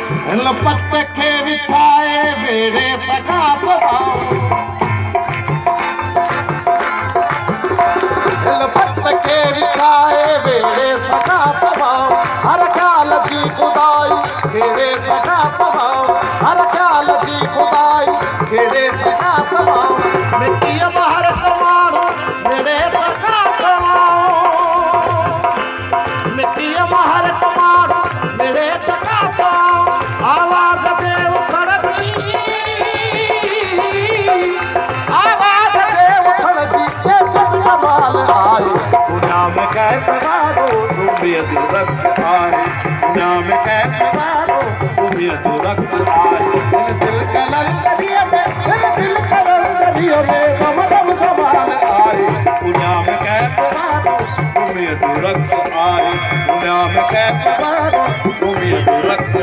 लपट के विछाए बेड़े सखा तबाओ लपट के विछाए बेड़े सखा तबाओ हर ख्याल की खुदाई बेड़े सखा तबाओ हर ख्याल की खुदाई बेड़े सखा तबाओ मिट्टी बाहर कमारो बेड़े सखा तबाओ मिट्टी बाहर कमारो बेड़े सखा तबाओ आवाज दे उखड़ती आवाज दे उखड़ती के कमाल आए दुनिया में कैसे मारो तुम ये रक्स आए दुनिया में कैसे मारो तुम ये रक्स आए दिल कलंदरिया में गम गम कमाल आए दुनिया में कैसे मारो तुम ये रक्स आए दुनिया में कैसे मारो तुम ये रक्स